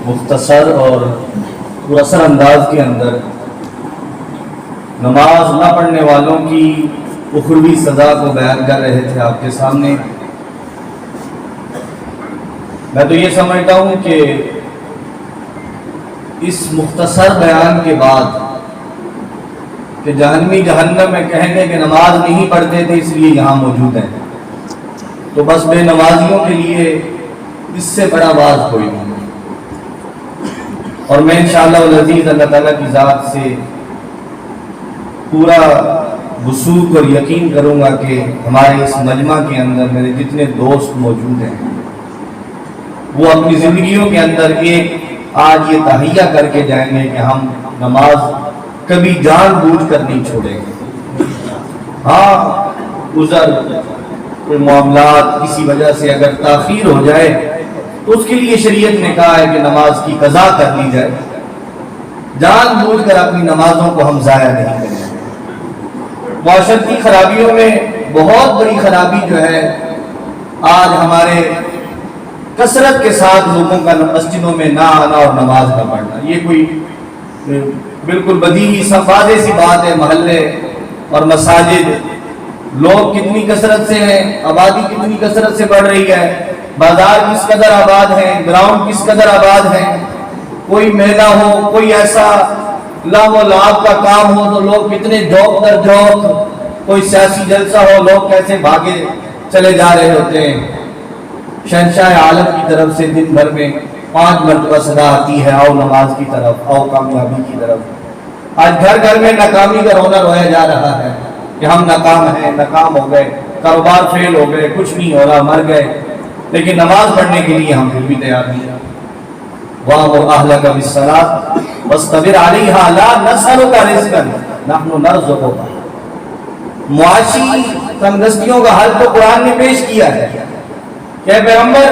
مختصر اور پراسر انداز کے اندر نماز نہ پڑھنے والوں کی اخروی سزا کو بیان کر رہے تھے آپ کے سامنے۔ میں تو یہ سمجھتا ہوں کہ اس مختصر بیان کے بعد کہ جہنمی جہنم میں کہیں گے کہ نماز نہیں پڑھتے تھے اس لیے یہاں موجود ہیں، تو بس بے نمازیوں کے لیے اس سے بڑا باز کوئی نہیں۔ اور میں انشاءاللہ العزیز اللہ تعالیٰ کی ذات سے پورا وثوق اور یقین کروں گا کہ ہمارے اس مجمع کے اندر میرے جتنے دوست موجود ہیں وہ اپنی زندگیوں کے اندر ایک آج یہ تہیہ کر کے جائیں گے کہ ہم نماز کبھی جان بوجھ کر نہیں چھوڑیں گے۔ ہاں عذر، کوئی معاملات کسی وجہ سے اگر تاخیر ہو جائے تو اس کے لیے شریعت نے کہا ہے کہ نماز کی قضا کر لی جائے، جان بوجھ کر اپنی نمازوں کو ہم ضائع نہیں کریں۔ معاشرتی خرابیوں میں بہت بڑی خرابی جو ہے آج ہمارے کثرت کے ساتھ لوگوں کا مسجدوں میں نہ آنا اور نماز نہ پڑھنا۔ یہ کوئی بالکل بدیہی واضح سی بات ہے۔ محلے اور مساجد لوگ کتنی کثرت سے ہیں، آبادی کتنی کثرت سے بڑھ رہی ہے، بازار کس قدر آباد ہیں، گراؤنڈ کس قدر آباد ہیں، کوئی میلہ ہو، کوئی ایسا لہو و لعب کا کام ہو تو لوگ کتنے جوک در جوک، کوئی سیاسی جلسہ ہو لوگ کیسے بھاگے چلے جا رہے ہوتے ہیں۔ شہنشاہ عالم کی طرف سے دن بھر میں 5 مرتبہ صدا آتی ہے، آؤ نماز کی طرف، آؤ کامیابی کی طرف۔ آج گھر گھر میں ناکامی کا رونا رویا جا رہا ہے کہ ہم ناکام ہیں، ناکام ہو گئے، کاروبار فیل ہو گئے، کچھ نہیں ہو رہا، مر گئے، لیکن نماز پڑھنے کے لیے ہم پھر بھی تیار نہیں ہیں۔ وَأْمُرْ أَهْلَكَ بِالصَّلَاةِ وَاصْطَبِرْ عَلَيْهَا لَا نَسْأَلُكَ رِزْقًا نَحْنُ نَرْزُقُكَ۔ معاشی تنگستیوں کا حل تو قرآن نے پیش کیا ہے کہ پیغمبر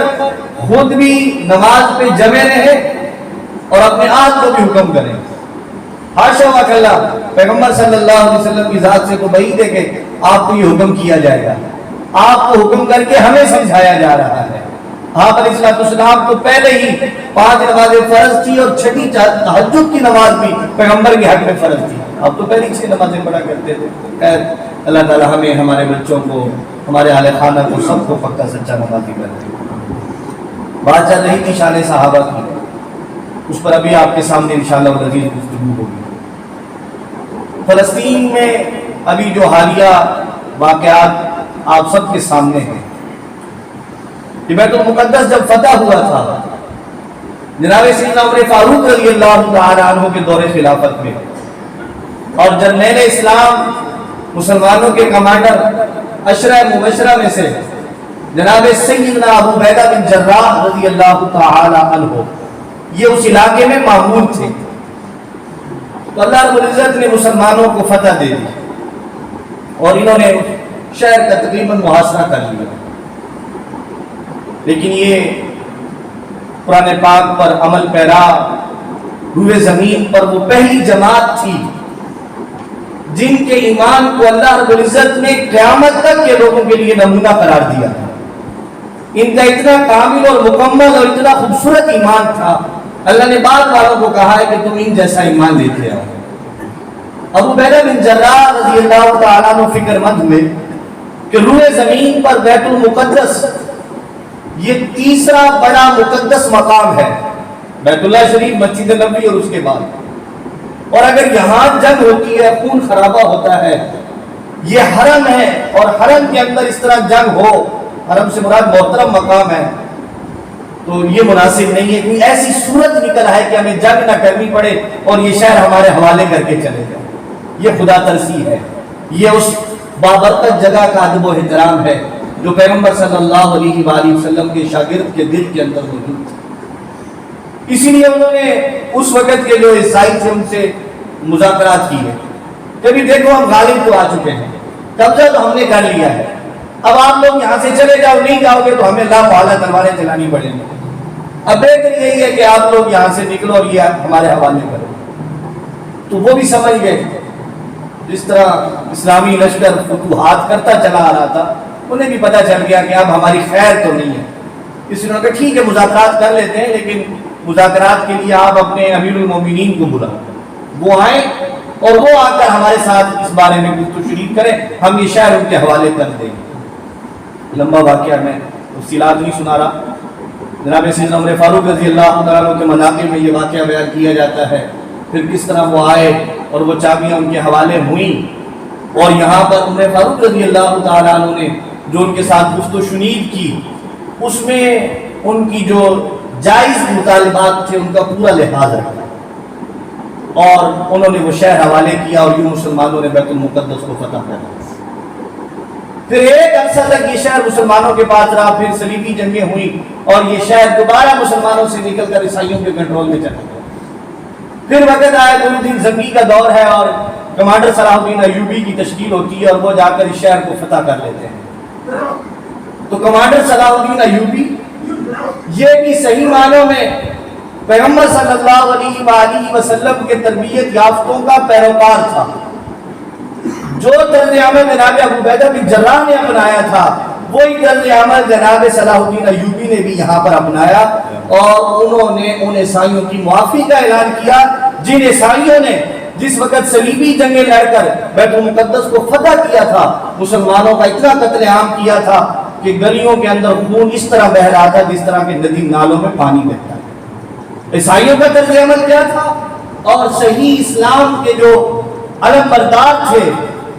خود بھی نماز پہ جمے رہے اور اپنے آج کو بھی حکم کریں۔ حاشا و کلا، پیغمبر صلی اللہ علیہ وسلم کی ذات سے تو بعید ہے کہ آپ کو یہ حکم کیا جائے گا، آپ کو حکم کر کے ہمیں سمجھایا جا رہا ہے۔ آپ علیہ السلام تو پہلے ہی 5 نمازیں فرض تھی اور 6ٹھی تہجد کی نماز بھی پیغمبر کے حق میں فرض تھی، آپ تو پہلی 6 نمازیں پڑھا کرتے تھے۔ خیر اللہ تعالی ہمیں، ہمارے بچوں کو، ہمارے اہل خانہ کو، سب کو پکا سچا نمازی کر دے۔ بات چل رہی تھی شان صحابہ کی، اس پر ابھی آپ کے سامنے انشاءاللہ العزیز گفتگو ہوگی۔ فلسطین میں ابھی جو حالیہ واقعات آپ سب کے سامنے ہیں، کہ بیت المقدس جب فتح ہوا تھا جناب سیدنا عمر فاروق رضی اللہ تعالی عنہ کے دور خلافت میں، اور جرنیل اسلام مسلمانوں کے کمانڈر 10 مبشرہ میں سے جناب سیدنا ابو عبیدہ بن جراح رضی اللہ تعالی عنہ یہ اس علاقے میں معمول تھے، تو اللہ رب العزت نے مسلمانوں کو فتح دے دی اور انہوں نے شہر کا تقریباً محاصرہ کر لیا۔ لیکن یہ قرآن پاک پر عمل پیرا روئے زمین پر وہ پہلی جماعت تھی جن کے ایمان کو اللہ رب العزت نے قیامت تک کے لوگوں کے لیے نمونہ قرار دیا۔ ان کا اتنا کامل اور مکمل اور اتنا خوبصورت ایمان تھا، اللہ نے بعد والوں کو کہا ہے کہ تم ان جیسا ایمان لیتے آؤ۔ ابو عبیدہ بن جراح رضی اللہ تعالیٰ عنہ فکر مند ہوئے کہ روئے زمین پر بیت المقدس یہ تیسرا بڑا مقدس مقام ہے، بیت اللہ شریف، مسجد نبوی اور اس کے بعد، اور اگر یہاں جنگ ہوتی ہے، خون خرابہ ہوتا ہے، یہ حرم ہے اور حرم کے اندر اس طرح جنگ ہو، حرم سے مراد محترم مقام ہے، تو یہ مناسب نہیں ہے۔ کوئی ایسی صورت نکل ہے کہ ہمیں جنگ نہ کرنی پڑے اور یہ شہر ہمارے حوالے کر کے چلے جائے، یہ خدا ترسی ہے، یہ اس بابرکت جگہ کا ادب و احترام ہے جو پیغمبر صلی اللہ علیہ وآلہ وسلم کے شاگرد کے دل کے اندر موجود تھی۔ اسی لیے انہوں نے اس وقت کے جو عیسائی تھے ان سے مذاکرات کی ہے کہ بھی دیکھو ہم غالب تو آ چکے ہیں، قبضہ تو ہم نے کر لیا ہے، اب آپ لوگ یہاں سے چلے جاؤ، نہیں جاؤ گے تو ہمیں لا پالا تلواریں چلانی پڑیں گی، اب بہتر یہی ہے کہ آپ لوگ یہاں سے نکلو اور یہ ہمارے حوالے کرو۔ تو وہ بھی سمجھ گئے، جس طرح اسلامی لشکر فتوحات کرتا چلا آ رہا تھا، انہیں بھی پتہ چل گیا کہ اب ہماری خیر تو نہیں ہے، اس لیے انہوں نے کہا ٹھیک ہے مذاکرات کر لیتے ہیں، لیکن مذاکرات کے لیے آپ اپنے امیر المومنین کو بلائیں، وہ آئیں اور وہ آ کر ہمارے ساتھ اس بارے میں گفتگو شریک کریں، ہم یہ شعر ان کے حوالے کر دیں گے۔ لمبا واقعہ میں تفصیلات نہیں سنا رہا، جناب سیدنا عمر فاروق رضی اللہ تعالیٰ عنہ کے مناقب میں یہ واقعہ بیان کیا جاتا ہے، پھر کس طرح وہ آئے اور وہ چابیاں ان کے حوالے ہوئیں، اور یہاں پر عمر فاروق رضی اللہ تعالیٰ عنہ نے جو ان کے ساتھ گفت و شنید کی، اس میں ان کی جو جائز مطالبات تھے ان کا پورا لحاظ رکھا، اور انہوں نے وہ شہر حوالے کیا، اور یوں مسلمانوں نے بیت المقدس کو فتح کر دیا۔ پھر ایک عرصہ تک یہ شہر مسلمانوں کے پاس رہا، پھر صلیبی جنگیں ہوئیں اور یہ شہر دوبارہ مسلمانوں سے نکل کر عیسائیوں کے کنٹرول میں چلا گیا۔ پھر وقت آیا، کوئی دن زنگی کا دور ہے اور کمانڈر صلاح الدین ایوبی کی تشکیل ہوتی ہے اور وہ جا کر اس شہر کو فتح کر لیتے ہیں۔ تو کمانڈر صلاح الدین ایوبی یہ بھی صحیح معنوں میں پیغمبر صلی اللہ علیہ وآلہ وسلم کے تربیت یافتوں کا پیروکار تھا۔ جو طرز عمل جناب ابو عبیدہ بن جراح نے اپنایا تھا، وہی طرز عمل جناب صلاح الدین ایوبی نے بھی یہاں پر اپنایا، اور انہوں نے ان عیسائیوں کی معافی کا اعلان کیا جن عیسائیوں نے جس وقت صلیبی جنگیں لڑ کر بیت المقدس کو فتح کیا تھا، مسلمانوں کا اتنا قتل عام کیا تھا کہ گلیوں کے اندر خون اس طرح بہ رہا تھا جس طرح کے ندی نالوں میں پانی بہتا ہے۔ عیسائیوں کا طرز عمل کیا تھا، اور صحیح اسلام کے جو علم بردار تھے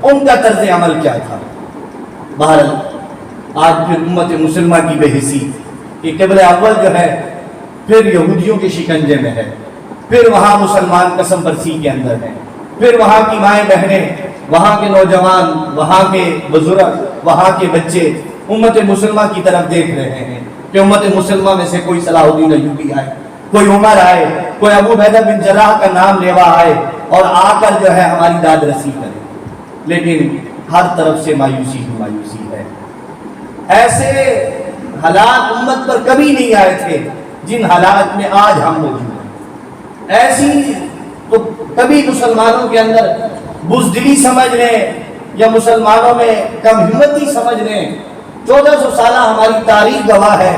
ان کا طرز عمل کیا تھا۔ بہرحال آج پھر امت مسلمہ کی بے حسی کہ قبل اول جو ہے پھر یہودیوں کے شکنجے میں ہے، پھر وہاں مسلمان قسم پرسی کے اندر ہے، پھر وہاں کی مائیں بہنیں، وہاں کے نوجوان، وہاں کے بزرگ، وہاں کے بچے امت مسلمہ کی طرف دیکھ رہے ہیں کہ امت مسلمہ میں سے کوئی صلاح الدین ایوبی آئے، کوئی عمر آئے، کوئی ابو عبیدہ بن جراح کا نام لیوا آئے اور آ کر جو ہے ہماری داد رسی کرے۔ لیکن ہر طرف سے مایوسی ہی مایوسی ہے۔ ایسے حالات امت پر کبھی نہیں آئے تھے جن حالات میں آج ہم موجود ہیں۔ ایسی تو کبھی مسلمانوں کے اندر بزدلی سمجھ لیں یا مسلمانوں میں کم ہمتی سمجھ لیں، 1400 سالہ ہماری تاریخ گواہ ہے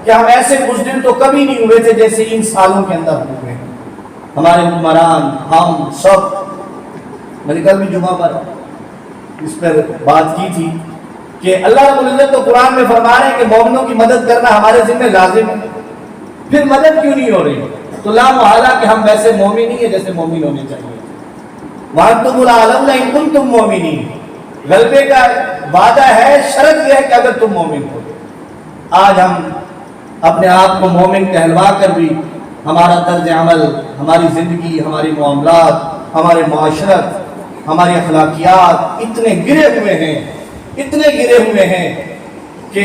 کہ ہم ایسے بزدل تو کبھی نہیں ہوئے تھے جیسے ان سالوں کے اندر ہوئے۔ ہمارے حکمران، ہم سب، میں نے کل بھی جمعہ پر اس پر بات کی تھی کہ اللہ رب العزت تو قرآن میں فرما رہے ہیں کہ مومنوں کی مدد کرنا ہمارے ذمہ لازم ہے، پھر مدد کیوں نہیں ہو رہی؟ تو لا محالہ کہ ہم ویسے مومن نہیں ہیں جیسے مومن ہونے چاہیے۔ وَأَنْتُمُ الْأَعْلَوْنَ إِن كُنتُم مُؤْمِنِينَ، غلبے کا وعدہ ہے، شرط یہ ہے کہ اگر تم مومن ہو۔ آج ہم اپنے آپ کو مومن کہلوا کر بھی ہمارا طرز عمل، ہماری زندگی، ہماری معاملات، ہمارے معاشرت، ہماری اخلاقیات اتنے گرے ہوئے ہیں، اتنے گرے ہوئے ہیں کہ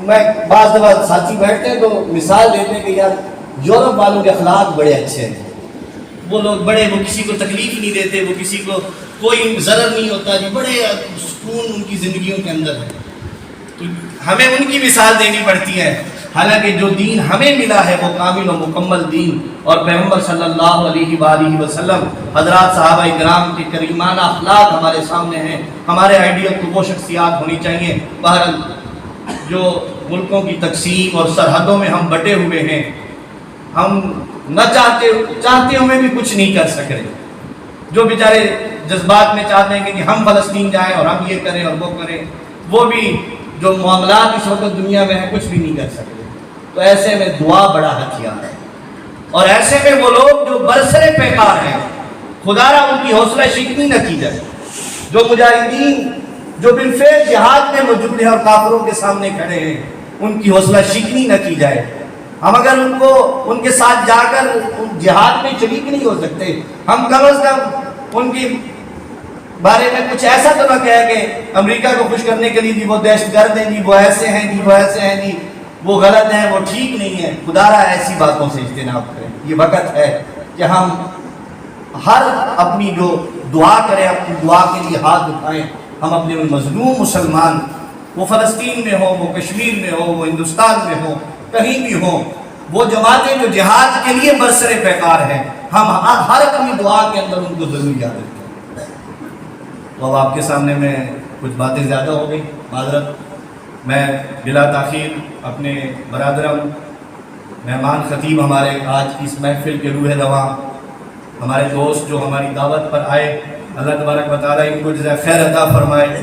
میں بعض دفعہ ساتھی بیٹھتے ہیں تو مثال دیتے ہیں کہ یار یورپ والوں کے اخلاق بڑے اچھے ہیں، وہ لوگ بڑے، وہ کسی کو تکلیف نہیں دیتے، وہ کسی کو کوئی ضرر نہیں ہوتا جی، بڑے سکون ان کی زندگیوں کے اندر ہے۔ تو ہمیں ان کی مثال دینی پڑتی ہے، حالانکہ جو دین ہمیں ملا ہے وہ کامل و مکمل دین، اور پیغمبر صلی اللہ علیہ وآلہ وسلم، حضرات صحابہ کرام کے کریمانہ اخلاق ہمارے سامنے ہیں۔ ہمارے آئیڈیل تو وہ شخصیات ہونی چاہیے۔ بہرحال جو ملکوں کی تقسیم اور سرحدوں میں ہم بٹے ہوئے ہیں، ہم نہ چاہتے ہوئے بھی کچھ نہیں کر سک رہے۔ جو بیچارے جذبات میں چاہتے ہیں کہ ہم فلسطین جائیں اور ہم یہ کریں اور وہ کریں، وہ بھی جو معاملات اس وقت دنیا میں ہیں کچھ بھی نہیں کر سکتے۔ تو ایسے میں دعا بڑا ہتھیار ہے، اور ایسے میں وہ لوگ جو برسرے پیکار ہیں، خدا را ان کی حوصلہ شکنی نہ کی جائے۔ جو مجاہدین جو بالفعل جہاد میں موجود ہیں اور کافروں کے سامنے کھڑے ہیں، ان کی حوصلہ شکنی نہ کی جائے۔ ہم اگر ان کے ساتھ جا کر جہاد میں شریک نہیں ہو سکتے، ہم کم از کم ان کی بارے میں کچھ ایسا تو نہ کہے کہ امریکہ کو خوش کرنے کے لیے جی وہ دہشت گرد ہیں، جی وہ ایسے ہیں، جی وہ ایسے ہیں، جی وہ غلط ہیں، وہ ٹھیک نہیں ہے۔ خدا را ایسی باتوں سے اجتناب کریں۔ یہ وقت ہے کہ ہم ہر اپنی جو دعا کریں، اپنی دعا کے لیے ہاتھ اٹھائیں۔ ہم اپنے ان مظلوم مسلمان، وہ فلسطین میں ہوں، وہ کشمیر میں ہوں، وہ ہندوستان میں ہوں، کہیں بھی ہوں، وہ جماعتیں جو جہاد کے لیے برسر پیکار ہیں، ہم ہر اپنی دعا کے اندر ان کو ضرور یاد رکھیں۔ تو اب آپ کے سامنے میں کچھ باتیں زیادہ ہو گئی، معذرت۔ میں بلا تاخیر اپنے برادرم مہمان خطیب ہمارے آج کی اس محفل کے روح رواں، ہمارے دوست جو ہماری دعوت پر آئے، اللہ تبارک و تعالیٰ ان کو جزائے خیر عطا فرمائے۔